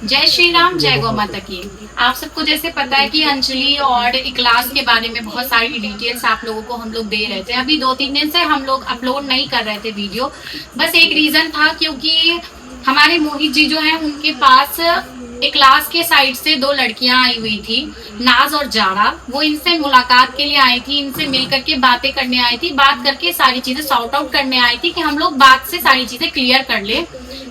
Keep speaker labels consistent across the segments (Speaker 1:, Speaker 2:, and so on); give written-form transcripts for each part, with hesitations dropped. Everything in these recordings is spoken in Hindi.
Speaker 1: जय श्री राम, जय गौ माता की। आप सबको जैसे पता है कि अंजलि और इक्लास के बारे में बहुत सारी डिटेल्स आप लोगों को हम लोग दे रहे थे। अभी 2-3 दिन से हम लोग अपलोड नहीं कर रहे थे वीडियो। बस एक रीजन था, क्योंकि हमारे मोहित जी जो है उनके पास इक्लास के साइड से 2 लड़कियां आई हुई थी, नाज और जारा। वो इनसे मुलाकात के लिए आई थी, इनसे मिल करके बातें करने आई थी, बात करके सारी चीजें सॉर्ट आउट करने आई थी कि हम लोग बात से सारी चीजें क्लियर कर ले।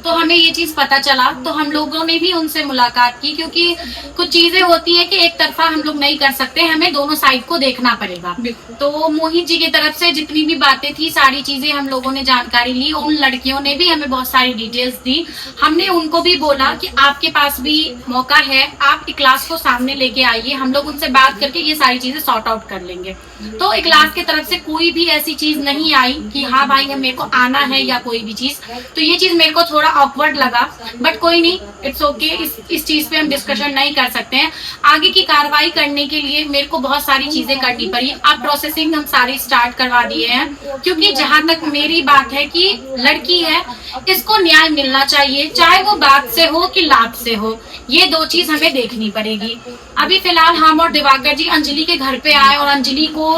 Speaker 1: तो हमें ये चीज पता चला, तो हम लोगों ने भी उनसे मुलाकात की, क्योंकि कुछ चीजें होती है कि एक तरफा हम लोग नहीं कर सकते, हमें दोनों साइड को देखना पड़ेगा। तो मोहित जी की तरफ से जितनी भी बातें थी, सारी चीजें हम लोगों ने जानकारी ली। उन लड़कियों ने भी हमें बहुत सारी डिटेल्स दी। हमने उनको भी बोला कि आपके पास भी मौका है, आप इक्लास को सामने लेके आइए, हम लोग उनसे बात करके ये सारी चीजें सॉर्ट आउट कर लेंगे। तो इक्लास की तरफ से कोई भी ऐसी चीज नहीं आई कि हाँ भाई मेरे को आना है या कोई भी चीज। तो ये चीज मेरे को थोड़ा ऑकवर्ड लगा, बट कोई नहीं, इट्स ओके। इस चीज पे हम डिस्कशन नहीं कर सकते हैं। आगे की कार्रवाई करने के लिए मेरे को बहुत सारी चीजें करनी पड़ी। अब प्रोसेसिंग हम सारी स्टार्ट करवा दिए हैं, क्योंकि जहां तक मेरी बात है कि लड़की है, इसको न्याय मिलना चाहिए, चाहे वो बात से हो कि लात से हो। ये 2 चीज हमें देखनी पड़ेगी। अभी फिलहाल हम और दिवाकर जी अंजलि के घर पे आए और अंजलि को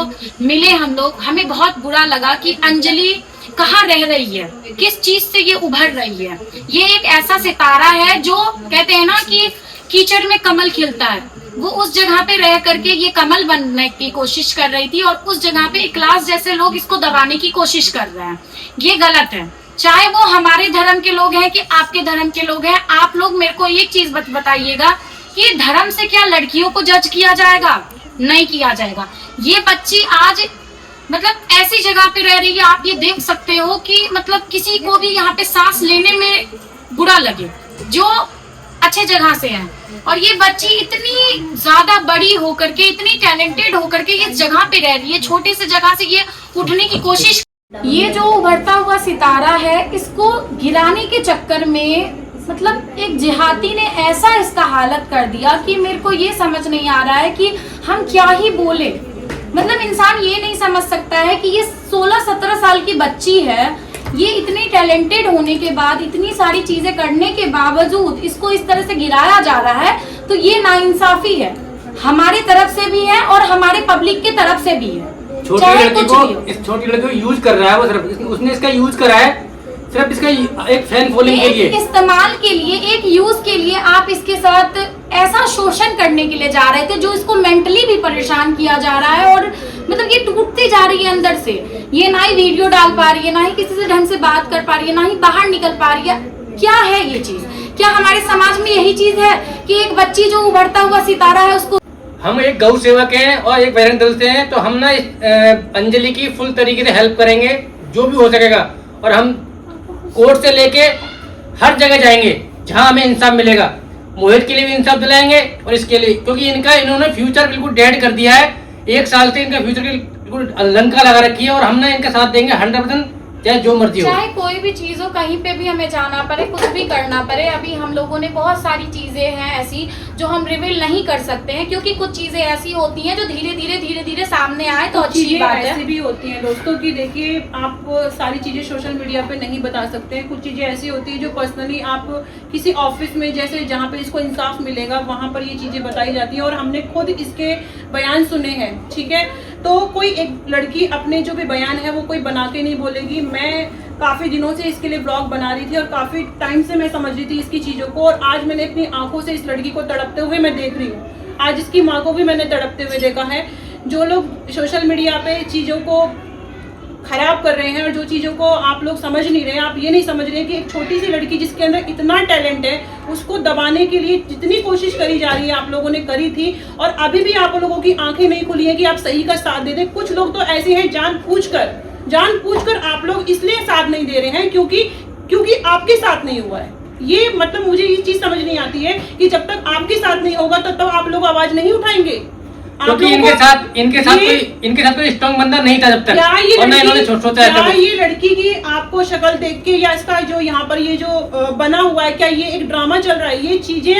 Speaker 1: मिले हम लोग। हमें बहुत बुरा लगा कि अंजलि कहाँ रह रही है, किस चीज से ये उभर रही है। ये एक ऐसा सितारा है जो कहते हैं ना कि कीचड़ में कमल खिलता है, वो उस जगह पे रह करके ये कमल बनने की कोशिश कर रही थी, और उस जगह पे इक्लास जैसे लोग इसको दबाने की कोशिश कर रहे हैं। ये गलत है, चाहे वो हमारे धर्म के लोग हैं कि आपके धर्म के लोग हैं। आप लोग मेरे को एक चीज बताइएगा कि धर्म से क्या लड़कियों को जज किया जाएगा? नहीं किया जाएगा। ये बच्ची आज मतलब ऐसी जगह पे रह रही है, आप ये देख सकते हो कि मतलब किसी को भी यहाँ पे सांस लेने में बुरा लगे, जो अच्छे जगह से है। और ये बच्ची इतनी ज्यादा बड़ी होकर के, इतनी टैलेंटेड होकर के इस जगह पे रह रही है, छोटे से जगह से ये उठने की कोशिश। ये जो उभरता हुआ सितारा है, इसको गिराने के चक्कर में मतलब एक जिहादी ने ऐसा इसका हालत कर दिया कि मेरे को ये समझ नहीं आ रहा है कि हम क्या ही बोले। मतलब इंसान ये नहीं समझ सकता है कि ये 16-17 साल की बच्ची है, ये इतनी टैलेंटेड होने के बाद, इतनी सारी चीजें करने के बावजूद इसको इस तरह से गिराया जा रहा है। तो ये नाइंसाफी है, हमारी तरफ से भी है और हमारे पब्लिक की तरफ से भी है।
Speaker 2: छोटी लड़की को, इस छोटी लड़की को यूज कर रहा है वो, सिर्फ उसने इसका यूज करा है, सिर्फ इसका एक फैन फॉलोइंग के लिए,
Speaker 1: इस्तेमाल के लिए, एक यूज के लिए आप इसके साथ ऐसा शोषण करने के लिए जा रहे थे, जो इसको मेंटली भी परेशान किया जा रहा है। और मतलब ये टूटती जा रही है अंदर से। ये ना ही वीडियो डाल पा रही है, ना ही किसी से ढंग से बात कर पा रही है, ना ही बाहर निकल पा रही है। क्या है ये चीज? क्या हमारे समाज में यही चीज है कि एक बच्ची जो उभरता हुआ सितारा है उसको।
Speaker 2: हम एक गौ सेवक हैं और एक बजरंग दल से हैं, तो हम ना अंजलि की फुल तरीके से हेल्प करेंगे जो भी हो सकेगा। और हम कोर्ट से लेके हर जगह जाएंगे जहां हमें इंसाफ मिलेगा। मोहित के लिए भी इंसाफ दिलाएंगे और इसके लिए, क्योंकि इन्होंने फ्यूचर बिल्कुल डेड कर दिया है। 1 साल से इनका फ्यूचर की बिल्कुल लंका लगा रखी है, और हमने इनका साथ देंगे 100%, चाहे जो मर्जी हो।
Speaker 1: चाहे कोई भी चीज हो, कहीं पे भी हमें जाना पड़े, कुछ भी करना पड़े। अभी हम लोगों ने बहुत सारी चीजें हैं ऐसी जो हम रिवील नहीं कर सकते हैं, क्योंकि कुछ चीजें ऐसी होती हैं जो धीरे धीरे सामने आए तो अच्छी बात है।
Speaker 3: ऐसी भी होती हैं दोस्तों की, देखिए आप सारी चीजें सोशल मीडिया पे नहीं बता सकते हैं। कुछ चीजें ऐसी होती है जो पर्सनली आप किसी ऑफिस में, जैसे जहाँ पे इसको इंसाफ मिलेगा, वहां पर ये चीजें बताई जाती हैं। और हमने खुद इसके बयान सुने हैं, ठीक है। तो कोई एक लड़की अपने जो भी बयान है वो कोई बना के नहीं बोलेगी। मैं काफी दिनों से इसके लिए ब्लॉग बना रही थी और काफी टाइम से मैं समझ रही थी इसकी चीजों को, और आज मैंने अपनी आंखों से इस लड़की को तड़पते हुए मैं देख रही हूँ। आज इसकी माँ को भी मैंने तड़पते हुए देखा है। जो लोग सोशल मीडिया पे चीजों को खराब कर रहे हैं और जो चीजों को आप लोग समझ नहीं रहे, आप ये नहीं समझ रहे कि एक छोटी सी लड़की जिसके अंदर इतना टैलेंट है, उसको दबाने के लिए जितनी कोशिश करी जा रही है, आप लोगों ने करी थी, और अभी भी आप लोगों की आंखें नहीं खुली है कि आप सही का साथ दे दें। कुछ लोग तो ऐसे हैं जानबूझकर आप लोग इसलिए साथ नहीं दे रहे हैं क्योंकि आपके साथ नहीं हुआ है। ये मतलब मुझे ये चीज समझ नहीं आती है कि जब तक आपके साथ नहीं होगा तब तक आप लोग आवाज नहीं उठाएंगे।
Speaker 2: क्योंकि इनके साथ कोई स्ट्रॉन्ग बंदा नहीं था जब तक, और ना इन्होंने सोचा
Speaker 3: क्या ये लड़की की आपको शक्ल देख के, या इसका जो यहाँ पर ये जो बना हुआ है, क्या ये एक ड्रामा चल रहा है? ये चीजें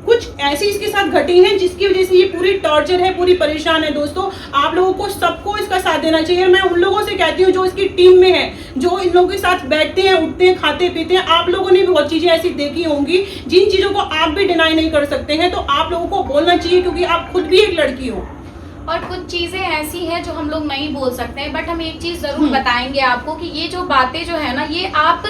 Speaker 3: कुछ ऐसी इसके साथ घटी है जिसकी वजह से ये पूरी टॉर्चर है, पूरी परेशान है। दोस्तों आप लोगों को सबको इसका साथ देना चाहिए। मैं उन लोगों से कहती हूँ जो इसकी टीम में है, जो इन लोगों के साथ बैठते हैं, उठते हैं, खाते पीते हैं। आप लोगों ने भी बहुत चीजें ऐसी देखी होंगी जिन चीजों को आप भी डिनाई नहीं कर सकते हैं, तो आप लोगों को बोलना चाहिए क्योंकि आप खुद भी एक लड़की हो।
Speaker 1: और कुछ चीजें ऐसी हैं जो हम लोग नहीं बोल सकते हैं, बट हम एक चीज जरूर बताएंगे आपको कि ये जो बातें जो है ना, ये आप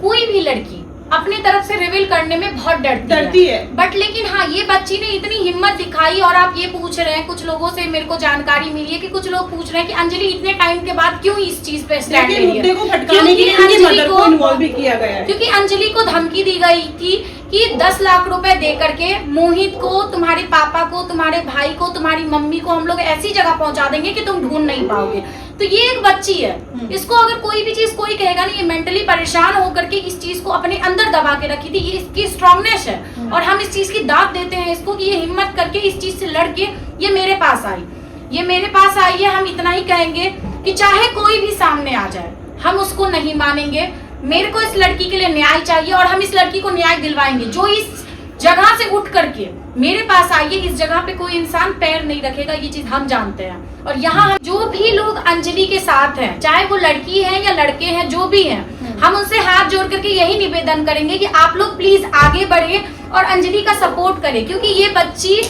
Speaker 1: कोई भी लड़की अपनी तरफ से रिवील करने में बहुत डरती है। बट लेकिन हाँ, ये बच्ची ने इतनी हिम्मत दिखाई। और आप ये पूछ रहे हैं, कुछ लोगों से मेरे को जानकारी मिली है कि कुछ लोग पूछ रहे हैं कि अंजलि इतने टाइम के बाद क्यों इस चीज पे स्टैंड ले रही है।
Speaker 3: मुद्दे को भटकाने के लिए अंजलि को इन्वॉल्व भी किया गया है,
Speaker 1: क्योंकि अंजलि को धमकी दी गई थी कि 10 लाख रुपए दे करके मोहित को, तुम्हारे पापा को, तुम्हारे भाई को, तुम्हारी मम्मी को हम लोग ऐसी जगह पहुंचा देंगे कि तुम ढूंढ नहीं पाओगे। तो ये एक बच्ची है, इसको अगर कोई भी चीज कोई कहेगा नहीं, ये मेंटली परेशान होकर के इस चीज को अपने अंदर दबा के रखी थी। ये इसकी स्ट्रांगनेस है और हम इस चीज की दाद देते हैं इसको कि ये हिम्मत करके इस चीज से लड़ के ये मेरे पास आई। ये मेरे पास आई है। हम इतना ही कहेंगे कि चाहे कोई भी सामने आ जाए, हम उसको नहीं मानेंगे। मेरे को इस लड़की के लिए न्याय चाहिए और हम इस लड़की को न्याय दिलवाएंगे। जो इस जगह से उठ करके मेरे पास आई है, इस जगह पे कोई इंसान पैर नहीं रखेगा, ये चीज हम जानते हैं। और यहाँ जो भी लोग अंजलि के साथ हैं, चाहे वो लड़की है या लड़के हैं, जो भी हैं, हम उनसे हाथ जोड़ करके यही निवेदन करेंगे कि आप लोग प्लीज आगे बढ़े और अंजलि का सपोर्ट करें, क्योंकि ये बच्ची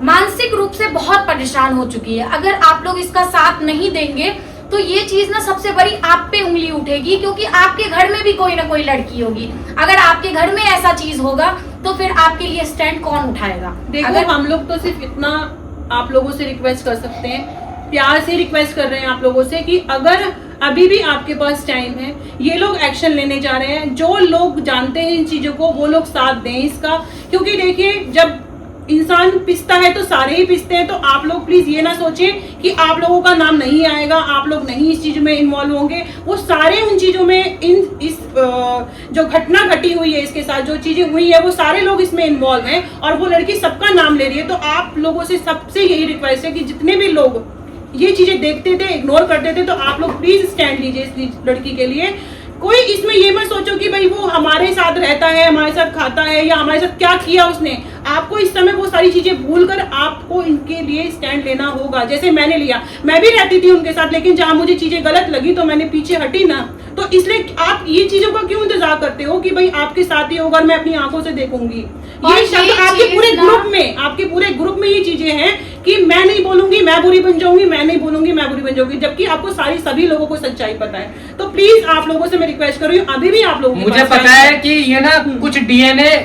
Speaker 1: मानसिक रूप से बहुत परेशान हो चुकी है। अगर आप लोग इसका साथ नहीं देंगे तो ये चीज ना सबसे बड़ी आप पे उंगली उठेगी, क्योंकि आपके घर में भी कोई ना कोई लड़की होगी। अगर आपके घर में ऐसा चीज होगा तो फिर आपके लिए स्टैंड कौन उठाएगा।
Speaker 3: देखो
Speaker 1: अगर
Speaker 3: हम लोग तो सिर्फ इतना आप लोगों से रिक्वेस्ट कर सकते हैं, प्यार से रिक्वेस्ट कर रहे हैं आप लोगों से कि अगर अभी भी आपके पास टाइम है, ये लोग एक्शन लेने जा रहे हैं। जो लोग जानते हैं इन चीजों को वो लोग साथ दें इसका, क्योंकि देखिए जब इंसान पिसता है तो सारे ही पिसते हैं। तो आप लोग प्लीज ये ना सोचें कि आप लोगों का नाम नहीं आएगा, आप लोग नहीं इस चीज में इन्वॉल्व होंगे। वो सारे उन चीजों में इस जो घटना घटी हुई है इसके साथ, जो चीजें हुई है, वो सारे लोग इसमें इन्वॉल्व हैं और वो लड़की सबका नाम ले रही है। तो आप लोगों से सबसे यही रिक्वेस्ट है कि जितने भी लोग ये चीजें देखते थे, इग्नोर करते थे, तो आप लोग प्लीज स्टैंड लीजिए इस लड़की के लिए। कोई इसमें ये मत सोचो कि भाई वो हमारे साथ रहता है, हमारे साथ खाता है या हमारे साथ क्या किया उसने। आपको इस समय वो सारी चीजें भूलकर आपको इनके लिए स्टैंड लेना होगा, जैसे मैंने लिया। मैं भी रहती थी उनके साथ, लेकिन जहां मुझे चीजें गलत लगी तो मैंने पीछे हटी ना। तो इसलिए आप ये चीजों का क्यों इंतजार करते हो कि भाई आपके साथ ही होगा और मैं अपनी आंखों से देखूंगी। ये शब्द आपके पूरे ग्रुप में ये चीजें हैं कि मैं नहीं बोलूंगी मैं बुरी बन जाऊंगी, मैं नहीं बोलूंगी मैं बुरी बन जाऊंगी, जबकि आपको सभी लोगों को सच्चाई पता है। तो प्लीज आप लोगों से मैं रिक्वेस्ट कर रही हूँ, अभी भी आप लोगों
Speaker 2: मुझे पता है कि ये ना कुछ डीएनए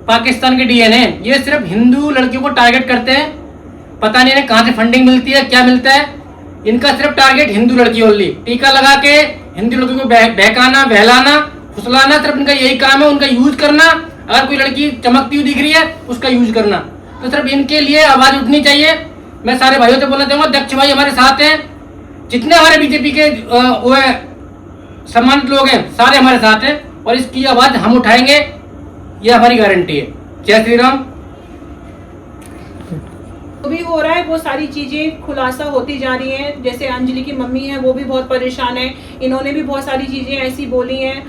Speaker 2: पाकिस्तान के डीएनए, ये सिर्फ हिंदू लड़कियों को टारगेट करते हैं। पता नहीं इन्हें कहाँ से फंडिंग मिलती है, क्या मिलता है। इनका सिर्फ टारगेट हिंदू लड़की ओनली, टीका लगा के हिंदू लड़कियों को बहकाना, बहलाना, फुसलाना, सिर्फ इनका यही काम है। उनका यूज करना, अगर कोई लड़की चमकती हुई दिख रही है उसका यूज करना। तो सिर्फ इनके लिए आवाज उठनी चाहिए। मैं सारे भाइयों से बोलना चाहूंगा, दक्ष भाई हमारे साथ हैं, जितने हमारे बीजेपी के वो है सम्मानित लोग हैं, सारे हमारे साथ हैं और इसकी आवाज हम उठाएंगे, ये हमारी गारंटी है। जय श्री राम।
Speaker 3: जो भी हो रहा है वो सारी चीजें खुलासा होती जा रही हैं। जैसे अंजलि की मम्मी है, वो भी बहुत परेशान है। इन्होंने भी बहुत सारी चीजें ऐसी बोली हैं,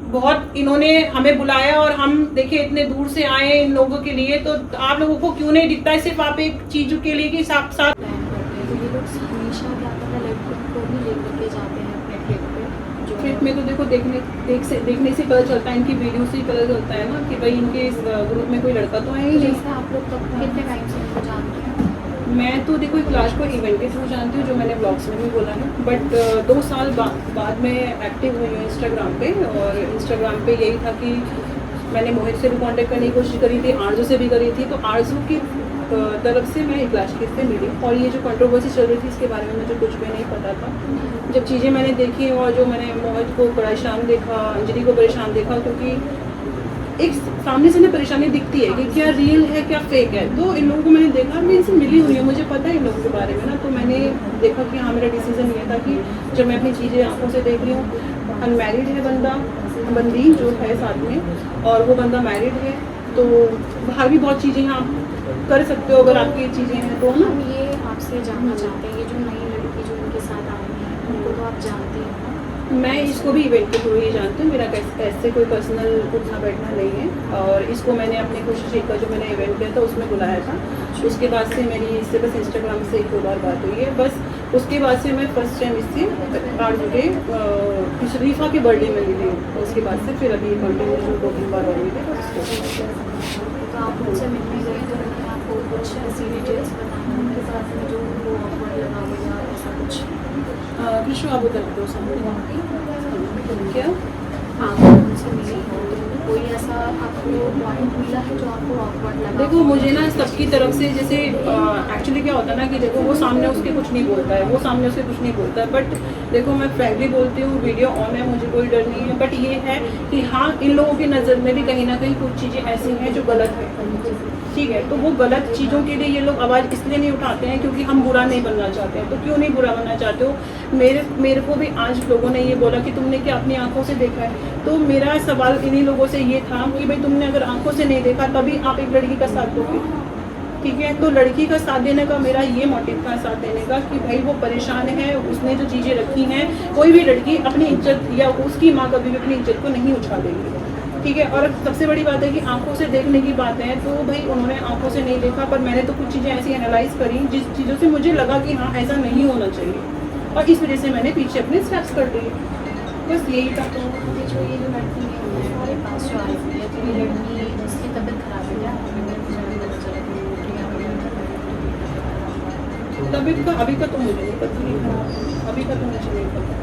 Speaker 3: बहुत इन्होंने हमें बुलाया और हम देखिए इतने दूर से आए इन लोगों के लिए। तो आप लोगों को क्यों नहीं दिखता है सिर्फ आप एक चीज के लिए कि साथ साथ ट्रिप में। तो देखो देखने से पता चलता है, इनकी वीडियो से पता चलता है ना कि भाई इनके इस ग्रुप में कोई लड़का तो है ही नहीं।
Speaker 1: आप लोग कितने टाइम से इनको जानते हैं?
Speaker 3: मैं तो देखो कैलाश को इवेंट के थ्रू जानती हूँ, जो मैंने ब्लॉग्स में भी बोला है। बट 2 साल बाद में एक्टिव हुई हूँ इंस्टाग्राम पे, और इंस्टाग्राम पे यही था कि मैंने मोहित से भी कांटेक्ट करने की कोशिश करी थी, आरजू से भी करी थी। तो आरजू की तरफ से मैं कैलाश के से मिली, और ये जो कंट्रोवर्सी चल रही थी इसके बारे में मुझे कुछ भी नहीं पता था। जब चीज़ें मैंने देखी और जो मैंने मोहित को परेशान देखा, अंजलि को परेशान देखा, क्योंकि एक सामने से ना परेशानी दिखती है कि क्या रियल है क्या फेक है। तो इन लोगों को मैंने देखा, मैं इनसे मिली हुई हूँ, मुझे पता है इन लोगों के बारे में ना। तो मैंने देखा कि हाँ, मेरा डिसीजन ये था कि जब मैं अपनी चीज़ें आंखों से देख रही हूँ, अनमैरिड है बंदी जो है साथ में, और वो बंदा मैरिड है, तो बाहर भी बहुत चीज़ें हैं आप कर सकते हो अगर आपकी चीज़ें हैं तो।
Speaker 1: हम ये आपसे जानना चाहते हैं, ये जो नई लड़की जो इनके साथ आई है उनको तो आप जानते हैं ना?
Speaker 3: मैं इसको भी इवेंट के थ्रू ही जानती हूँ, मेरा ऐसे कोई पर्सनल उठना बैठना नहीं है। और इसको मैंने अपनी कोशिश का जो मैंने इवेंट किया था उसमें बुलाया था। उसके बाद से मेरी इससे बस इंस्टाग्राम से 1-2 बार बात हुई है बस। उसके बाद से मैं फर्स्ट टाइम इससे 8 बजे शरीफा के बर्थडे में मिली हूँ। उसके बाद से फिर अभी कंटिन्यू जो 2-3 बार और मिले बस।
Speaker 4: तो आप मुझसे मिलने गए तो आपको कुछ ऐसी डिटेल्स बताना उनके साथ में जो वो ऑफर लगा हो या ऐसा कुछ?
Speaker 3: कृष्ण आप बता दो क्या
Speaker 4: आप उनसे मिले हो तो कोई ऐसा आपको पॉइंट मिला है जो आपको ऑकवर्ड लगा?
Speaker 3: देखो मुझे ना सबकी तरफ से जैसे एक्चुअली क्या होता है ना कि देखो वो सामने उसके कुछ नहीं बोलता है, वो सामने उसके कुछ नहीं बोलता है, बट देखो मैं फ्रैंकली बोलती हूँ, वीडियो ऑन है, मुझे कोई डर नहीं है। बट ये है कि हाँ इन लोगों की नज़र में भी कहीं ना कहीं कुछ चीज़ें ऐसी हैं जो गलत है, ठीक है। तो वो गलत चीज़ों के लिए ये लोग आवाज़ इसलिए नहीं उठाते हैं क्योंकि हम बुरा नहीं बनना चाहते हैं। तो क्यों नहीं बुरा बनना चाहते हो? मेरे को भी आज लोगों ने ये बोला कि तुमने क्या अपनी आंखों से देखा है? तो मेरा सवाल इन्हीं लोगों से ये था कि भाई तुमने अगर आंखों से नहीं देखा तभी आप एक लड़की का साथ दोगे, ठीक है। तो लड़की का साथ देने का मेरा ये मोटिव था, साथ देने का, कि भाई वो परेशान है, उसने जो चीज़ें रखी हैं, कोई भी लड़की अपनी इज्जत या उसकी माँ कभी भी अपनी इज्जत को नहीं उछा देगी, ठीक है। और सबसे बड़ी बात है कि आंखों से देखने की बात है, तो भाई उन्होंने आंखों से नहीं देखा, पर मैंने तो कुछ चीज़ें ऐसी एनालाइज करी जिस चीज़ों से मुझे लगा कि हाँ ऐसा नहीं होना चाहिए, और इस वजह से मैंने पीछे अपने स्टेप्स कर लिए, बस यही था।
Speaker 4: तो अभी जो ये जो लड़की है हमारे पास जो आई हुई है तो ये लड़की जिसकी तबीयत खराब है क्या?
Speaker 3: तबीयत का अभी का तो मुझे नहीं पता, अभी का तो मुझे नहीं पता।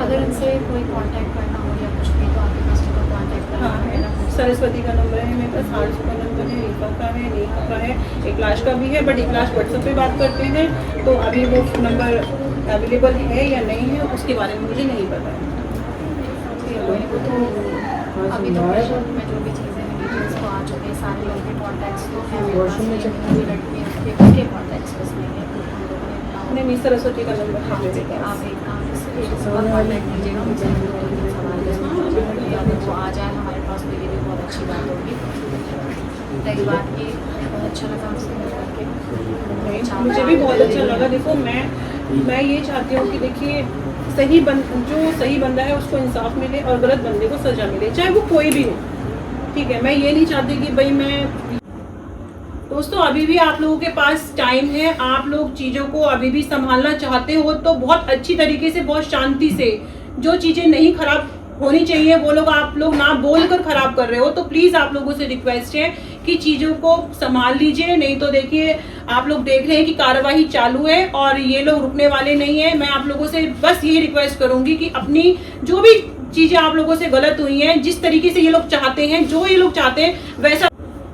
Speaker 4: अगर इनसे कोई कांटेक्ट करना हो या कुछ भी तो आपके पास तो कांटेक्ट करना
Speaker 3: हाँ
Speaker 4: है ना?
Speaker 3: सरस्वती का नंबर है मेरे पास, आरजू का नंबर है, रीफा का है, नेहा का है, इकलाश का भी है, बट इकलाश व्हाट्सएप पे बात करते हैं, तो अभी वो नंबर अवेलेबल है या नहीं है उसके बारे में मुझे नहीं पता है।
Speaker 4: तो अभी तो प्रेशर में जो भी चीज़ें हैं डिटेल्स तो आ चुके हैं, सारे लोगों के कॉन्टैक्ट्स तो हैं मेरे पास, ये लड़की है उसके कॉन्टैक्ट्स बस नहीं है।
Speaker 3: नहीं सरस्वती का नंबर है मेरे पास।
Speaker 4: आप एक काम इसका कॉन्टैक्ट कीजिएगा मुझसे, अगर वो आ जाए हमारे पास तो ये भी बहुत अच्छी बात होगी। पहली बात ये बहुत अच्छा लगा आपसे मिल करके,
Speaker 3: मुझे भी बहुत अच्छा लगा। देखो मैं ये चाहती हूँ कि देखिए जो सही बंदा है उसको इंसाफ मिले और गलत बंदे को सजा मिले, चाहे वो कोई भी हो, ठीक है। मैं ये नहीं चाहती कि भाई मैं दोस्तों अभी भी आप लोगों के पास टाइम है, आप लोग चीज़ों को अभी भी संभालना चाहते हो तो बहुत अच्छी तरीके से, बहुत शांति से, जो चीज़ें नहीं खराब होनी चाहिए वो लोग आप लोग ना बोल कर खराब कर रहे हो, तो प्लीज़ आप लोगों से रिक्वेस्ट है कि चीज़ों को संभाल लीजिए। नहीं तो देखिए आप लोग देख रहे हैं कि कार्रवाई चालू है और ये लोग रुकने वाले नहीं है। मैं आप लोगों से बस यही रिक्वेस्ट करूंगी कि अपनी जो भी चीज़ें आप लोगों से गलत हुई हैं, जिस तरीके से ये लोग चाहते हैं, जो ये लोग चाहते हैं वैसा।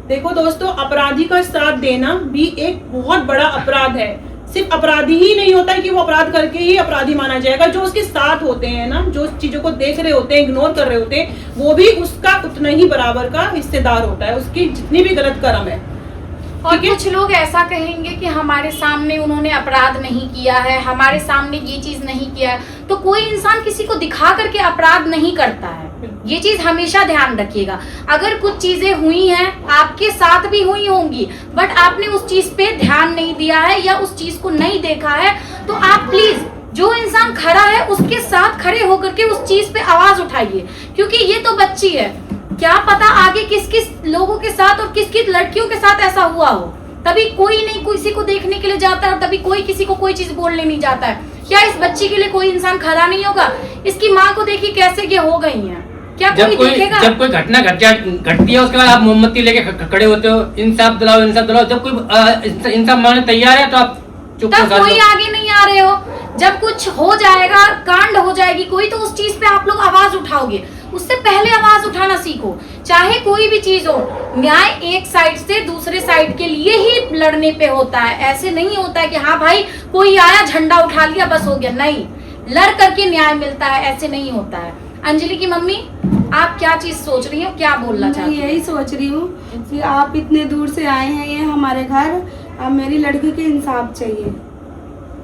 Speaker 3: देखो दोस्तों, अपराधी का साथ देना भी एक बहुत बड़ा अपराध है। सिर्फ अपराधी ही नहीं होता है कि वो अपराध करके ही अपराधी माना जाएगा, जो उसके साथ होते हैं ना, जो चीजों को देख रहे होते हैं, इग्नोर कर रहे होते हैं, वो भी उसका उतना ही बराबर का हिस्सेदार होता है, उसकी जितनी भी गलत कर्म है।
Speaker 1: और कुछ लोग ऐसा कहेंगे कि हमारे सामने उन्होंने अपराध नहीं किया है, हमारे सामने ये चीज नहीं किया है, तो कोई इंसान किसी को दिखा करके अपराध नहीं करता है। ये चीज हमेशा ध्यान रखिएगा। अगर कुछ चीजें हुई हैं, आपके साथ भी हुई होंगी, बट आपने उस चीज पे ध्यान नहीं दिया है या उस चीज को नहीं देखा है, तो आप प्लीज जो इंसान खड़ा है उसके साथ खड़े होकर के उस चीज पे आवाज उठाइए, क्योंकि ये तो बच्ची है, क्या पता आगे किस किस लोगों के साथ और किस किस लड़कियों के साथ ऐसा हुआ हो। तभी कोई नहीं किसी को देखने के लिए जाता है और तभी कोई किसी को कोई चीज बोलने नहीं जाता है। क्या इस बच्ची के लिए कोई इंसान खड़ा नहीं होगा? इसकी माँ को देखिए कैसे ये हो गई है, क्या कोई देखेगा?
Speaker 2: जब कोई घटना घटती है उसके बाद आप मोमबत्ती लेके खड़े होते हो, इंसाफ दिलाओ इंसाफ दिलाओ। जब कोई इंसाफ मांगने तैयार है तो आप चुप
Speaker 1: तब कोई आगे नहीं आ रहे हो। जब कुछ हो जाएगा, कांड हो जाएगी कोई, तो उस चीज पे आप लोग आवाज उठाओगे। उससे पहले आवाज उठाना सीखो। चाहे कोई भी चीज हो, न्याय एक साइड से दूसरे साइड के लिए ही लड़ने पे होता है। ऐसे नहीं होता है कि हाँ भाई कोई आया झंडा उठा लिया बस हो गया, नहीं, लड़ करके न्याय मिलता है, ऐसे नहीं होता है। अंजलि की मम्मी, आप क्या चीज सोच रही हो, क्या बोलना चाहती
Speaker 5: मैं यही सोच रही हूँ कि आप इतने दूर से आए हैं ये हमारे घर, अब मेरी लड़की के इंसाफ चाहिए।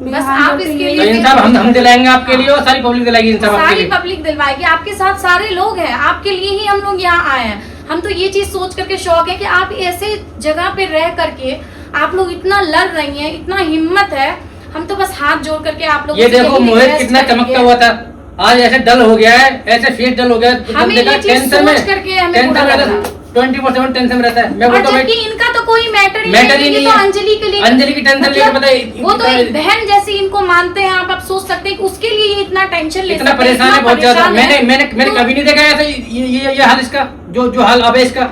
Speaker 1: बस आप इसके लिए
Speaker 2: तो इंसाफ हम दिलाएंगे आपके लिए और सारी पब्लिक दिलाएगी इंसाफ आपके
Speaker 1: सारी
Speaker 2: लिए।
Speaker 1: पब्लिक दिलवाएगी, आपके साथ सारे लोग हैं, आपके लिए ही हम लोग यहाँ आए हैं। हम तो ये चीज सोच करके शौक है कि आप ऐसे जगह पे रह करके आप लोग इतना लड़ रही हैं, इतना हिम्मत है। हम तो बस हाथ जोड़ करके आप लोगों
Speaker 2: ये
Speaker 1: से
Speaker 2: देखो
Speaker 1: यही
Speaker 2: मोहित
Speaker 1: request
Speaker 2: कितना
Speaker 1: करेंगे।
Speaker 2: चमकता हुआ था, आज ऐसे डल हो गया है, ऐसे फेस डल हो गया है।
Speaker 1: हमें ये चीज सोच करके हमें बुरा लग रहा है।
Speaker 2: 24/7 टेंशन में रहता है। मैं
Speaker 1: और
Speaker 2: बोलता हूँ
Speaker 1: जबकि इनका तो कोई मैटर
Speaker 2: मैटर ही
Speaker 1: नहीं
Speaker 2: नहीं
Speaker 1: है,
Speaker 2: है।
Speaker 1: तो अंजलि के लिए
Speaker 2: अंजलि की टेंशन लेके
Speaker 1: मतलब
Speaker 2: पता है
Speaker 1: वो तो एक बहन जैसी इनको मानते हैं आप सोच सकते हैं कि उसके लिए ये इतना टेंशन ले
Speaker 2: इतना
Speaker 1: सकते हैं,
Speaker 2: परेशान है
Speaker 1: इतना
Speaker 2: बहुत ज्यादा।
Speaker 1: परेशान है।
Speaker 2: मैंने
Speaker 1: तो-
Speaker 2: कभी नहीं देखा ऐसा ये हाल इसका, जो हाल अब है इसका।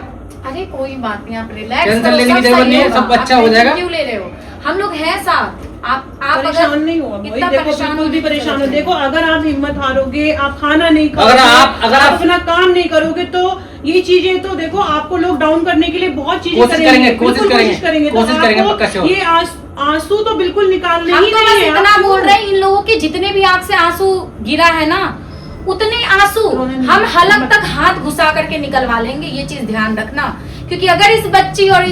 Speaker 1: अरे कोई बात नहीं, आप रिलैक्स
Speaker 2: टेंशन
Speaker 1: करो,
Speaker 2: लेने की
Speaker 1: सब
Speaker 2: जरूरत
Speaker 1: सही
Speaker 2: नहीं है,
Speaker 1: होगा।
Speaker 2: सब अच्छा
Speaker 1: आप
Speaker 2: हो
Speaker 1: टेंशन
Speaker 2: जाएगा।
Speaker 1: क्यों ले रहे हो? हम लोग हैं साथ। आप
Speaker 3: परेशान
Speaker 1: अगर
Speaker 3: नहीं हुआ
Speaker 1: इतना
Speaker 3: देखो,
Speaker 1: परेशान
Speaker 3: बिल्कुल भी
Speaker 1: होने की
Speaker 3: परेशान हो।
Speaker 1: जरूरत
Speaker 3: देखो अगर आप हिम्मत हारोगे, आप खाना नहीं
Speaker 2: अगर
Speaker 3: खाओगे,
Speaker 2: आप
Speaker 3: अपना काम नहीं करोगे, तो ये चीजें तो देखो आपको लोग डाउन करने के लिए बहुत चीजें
Speaker 2: कोशिश करेंगे,
Speaker 3: बिल्कुल
Speaker 2: कोशिश करेंगे,
Speaker 3: तो
Speaker 2: कोशिश करेंगे,
Speaker 3: आपको
Speaker 2: पक्का श्योर।
Speaker 3: ये आंसू तो बिल्कुल निकालने
Speaker 1: हम
Speaker 3: ही
Speaker 1: तो
Speaker 3: नहीं
Speaker 1: बस
Speaker 3: है।
Speaker 1: इतना
Speaker 3: आप
Speaker 1: बोल रहे हैं, इन लोगों के जितने भी आंख से आंसू गिरा है ना, उतने आंसू
Speaker 3: उन्होंने नहीं-
Speaker 1: हम हलक तक हाथ घुसा करके निकलवा लेंगे। ये चीज ध्यान रखना, क्योंकि अगर इस बच्ची और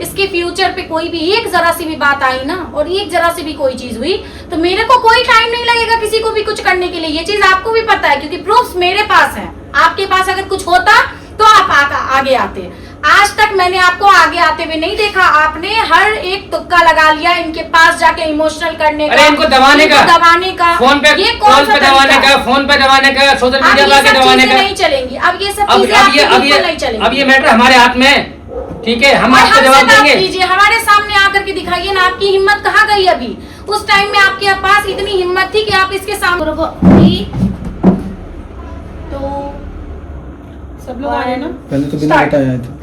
Speaker 1: इसके फ्यूचर पे कोई भी एक जरा सी भी बात आई ना, और एक जरा सी भी कोई चीज हुई, तो मेरे को कोई टाइम नहीं लगेगा किसी को भी कुछ करने के लिए। ये चीज आपको भी पता है, क्योंकि प्रूफ्स मेरे पास है। आपके पास अगर कुछ होता तो आप आगे आते। आज तक मैंने आपको आगे आते हुए नहीं देखा। आपने हर एक तुक्का लगा लिया इनके पास जाके इमोशनल करने का,
Speaker 2: अरे इनको दबाने का, फोन पे
Speaker 1: ये कौन सा
Speaker 2: दबाने
Speaker 1: तरीका?
Speaker 2: का, फोन पे दबाने का, सोशल
Speaker 1: अब
Speaker 2: मीडिया
Speaker 1: ये
Speaker 2: पे
Speaker 1: सब
Speaker 2: दबाने
Speaker 1: चीजें
Speaker 2: का।
Speaker 1: नहीं चलेंगी। अब ये सब
Speaker 2: अब
Speaker 1: चीजें
Speaker 2: अब
Speaker 1: आपके
Speaker 2: ये
Speaker 1: बिल्कुल नहीं चलेंगी।
Speaker 2: अब ये मैटर हमारे हाथ में है, ठीक है, हम
Speaker 1: और
Speaker 2: आपको
Speaker 1: हमसे
Speaker 2: जवाब
Speaker 1: बात
Speaker 2: देंगे।
Speaker 1: कीजिए, हमारे सामने आकर के दिखाइए ना, आपकी हिम्मत कहाँ गई अभी? उस टाइम में आपके पास इतनी हिम्मत थी कि आप इसके सामने तो
Speaker 3: सब लोग आ रहे हैं ना।
Speaker 6: पहले तो बिना बताया आए थे।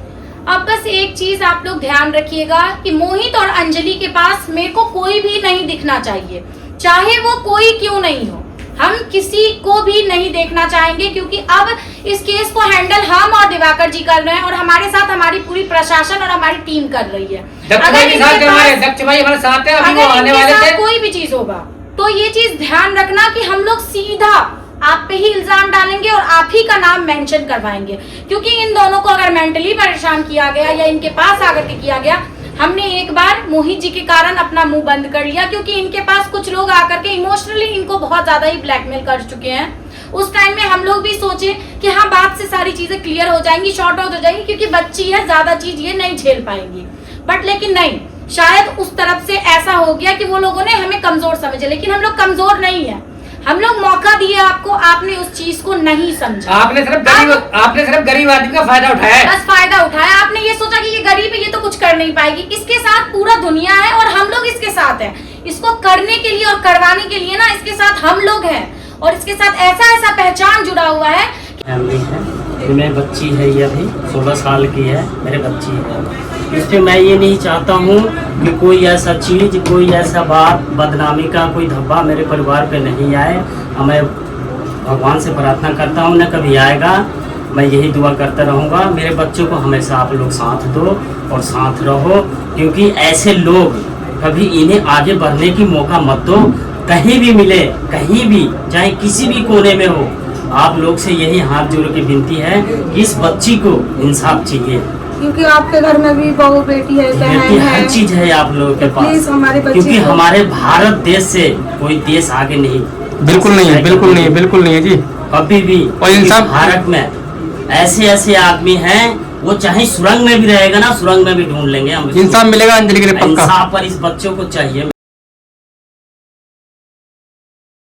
Speaker 1: अब बस एक चीज आप लोग ध्यान रखिएगा कि मोहित और अंजलि के पास मेरे को कोई भी नहीं दिखना चाहिए, चाहे वो कोई क्यों नहीं हो। हम किसी को भी नहीं देखना चाहेंगे, क्योंकि अब इस केस को हैंडल हम और दिवाकर जी कर रहे हैं, और हमारे साथ हमारी पूरी प्रशासन और हमारी टीम कर रही है।
Speaker 2: दक्ष भाई के साथ
Speaker 1: इनके
Speaker 2: हमारे
Speaker 1: पास-
Speaker 2: दक्ष भाई हमारे साथ है, अभी वो
Speaker 1: अगर
Speaker 2: आने
Speaker 1: इनके
Speaker 2: वाले
Speaker 1: साथ
Speaker 2: थे।
Speaker 1: कोई भी चीज होगा तो ये चीज ध्यान रखना कि हम लोग सीधा आप पे ही इल्जाम डालेंगे और आप ही का नाम मेंशन करवाएंगे, क्योंकि इन दोनों को अगर मेंटली परेशान किया गया या इनके पास आकर के किया गया। हमने एक बार मोहित जी के कारण अपना मुंह बंद कर लिया, क्योंकि इनके पास कुछ लोग आकर के इमोशनली इनको बहुत ज्यादा ही ब्लैकमेल कर चुके हैं। उस टाइम में हम लोग भी सोचे कि हाँ, बात से सारी चीजें क्लियर हो जाएंगी, शॉर्ट आउट हो जाएंगी, क्योंकि बच्ची है, ज्यादा चीज ये नहीं झेल पाएंगी। बट लेकिन नहीं, शायद उस तरफ से ऐसा हो गया कि वो लोगों ने हमें कमजोर समझे, लेकिन हम लोग कमजोर नहीं है। हम लोग मौका दिए आपको, आपने उस चीज को नहीं समझा।
Speaker 2: आपने सिर्फ गरीब आदमी का फायदा उठाया है।
Speaker 1: बस फायदा उठाया। आपने ये सोचा कि ये गरीब है, ये तो कुछ कर नहीं पाएगी। इसके साथ पूरा दुनिया है और हम लोग इसके साथ हैं। इसको करने के लिए और करवाने के लिए ना इसके साथ हम लोग हैं, और इसके साथ ऐसा पहचान जुड़ा हुआ है।
Speaker 7: फैमिली है, मेरी बच्ची है, ये अभी 16 साल की है, मेरे बच्ची है। इस पे मैं ये नहीं चाहता हूँ कि कोई ऐसा चीज़, कोई ऐसा बात, बदनामी का कोई धब्बा मेरे परिवार पे नहीं आए। मैं भगवान से प्रार्थना करता हूँ न कभी आएगा। मैं यही दुआ करता रहूँगा, मेरे बच्चों को हमेशा आप लोग साथ दो और साथ रहो, क्योंकि ऐसे लोग कभी इन्हें आगे बढ़ने की मौका मत दो। कहीं भी मिले, कहीं भी, चाहे किसी भी कोने में हो, आप लोग से यही हाथ जोड़ के विनती है कि इस बच्ची को इंसाफ चाहिए,
Speaker 5: क्योंकि आपके घर में भी बहू बेटी है, बहन
Speaker 7: बेटी, हर
Speaker 5: है।
Speaker 7: चीज है आप लोगों के पास।
Speaker 5: प्लीज हमारे बच्चे
Speaker 7: क्योंकि
Speaker 5: को-
Speaker 7: हमारे भारत देश से कोई देश आगे नहीं,
Speaker 6: बिल्कुल नहीं है, बिल्कुल नहीं है, बिल्कुल नहीं है जी।
Speaker 7: कभी भी।
Speaker 6: और इंसान-
Speaker 7: भारत में ऐसे आदमी हैं, वो चाहे सुरंग में भी रहेगा ना, सुरंग में भी ढूंढ लेंगे हम।
Speaker 6: इंसान मिलेगा अंजलि के लिए पक्का।
Speaker 7: इंसाफ पर इस बच्चों को चाहिए।